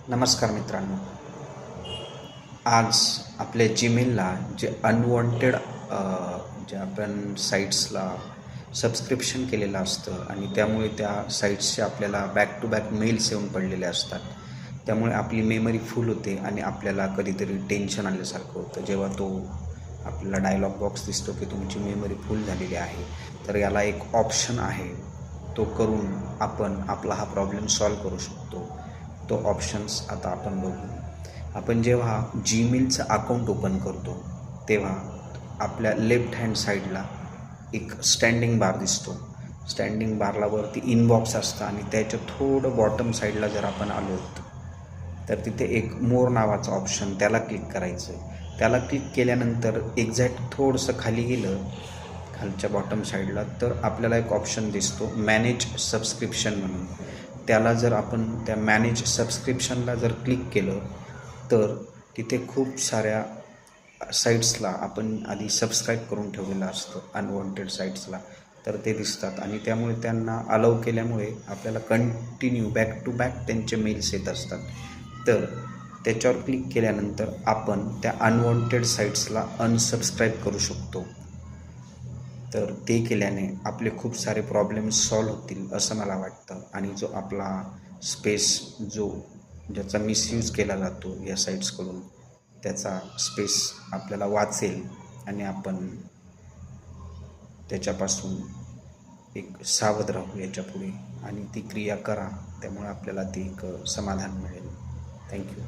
नमस्कार मित्रांनो. आज आपल्या जीमेलला जे अनवॉन्टेड जे आपण साईट्सला सबस्क्रिप्शन केलेलं असतं आणि त्यामुळे त्या साईट्सचे आपल्याला बॅक टू बॅक मेल्स येऊन पडलेले असतात. त्यामुळे आपली मेमरी फुल होते आणि आपल्याला कधीतरी टेन्शन आल्यासारखं होतं जेव्हा तो आपल्याला डायलॉग बॉक्स दिसतो की तुमची मेमरी फुल झालेली आहे. तर याला एक ऑप्शन आहे, तो करून आपण आपला हा प्रॉब्लेम सॉल्व करू शकतो. तो ऑप्शन्स आता आपण बघू. आपण जेव्हा जीमेलचं अकाउंट ओपन करतो तेव्हा आपल्या लेफ्ट हँड साईडला एक स्टँडिंग बार दिसतो. स्टँडिंग बारला वरती इनबॉक्स असतं आणि त्याच्या थोडं बॉटम साईडला जर आपण आलो तर तिथे एक मोर नावाचं ऑप्शन, त्याला क्लिक करायचं आहे. त्याला क्लिक केल्यानंतर एक्झॅक्ट थोडंसं खाली गेलं खालच्या बॉटम साईडला तर आपल्याला एक ऑप्शन दिसतो मॅनेज सबस्क्रिप्शन म्हणून. त्याला जर आपण त्या मॅनेज सबस्क्रिप्शनला जर क्लिक केलं तर तिथे खूप साऱ्या साईट्सला आपण आधी सबस्क्राईब करून ठेवलेलं असतं, अनवॉन्टेड साईट्सला, तर ते दिसतात आणि त्यामुळे त्यांना अलाउ केल्यामुळे आपल्याला कंटिन्यू बॅक टू बॅक त्यांचे मेल्स येत असतात. तर त्याच्यावर क्लिक केल्यानंतर आपण त्या अनवॉन्टेड साईट्सला अनसबस्क्राईब करू शकतो. तर ते केल्याने आपले खूप सारे प्रॉब्लेम्स सॉल्व्ह होतील असं मला वाटतं आणि जो आपला स्पेस ज्याचा मिसयूज केला जातो या साईट्सकडून, त्याचा स्पेस आपल्याला वाचेल आणि आपण त्याच्यापासून एक सावध राहू याच्यापुढे आणि ती क्रिया करा. त्यामुळे आपल्याला ती एक समाधान मिळेल. थँक्यू.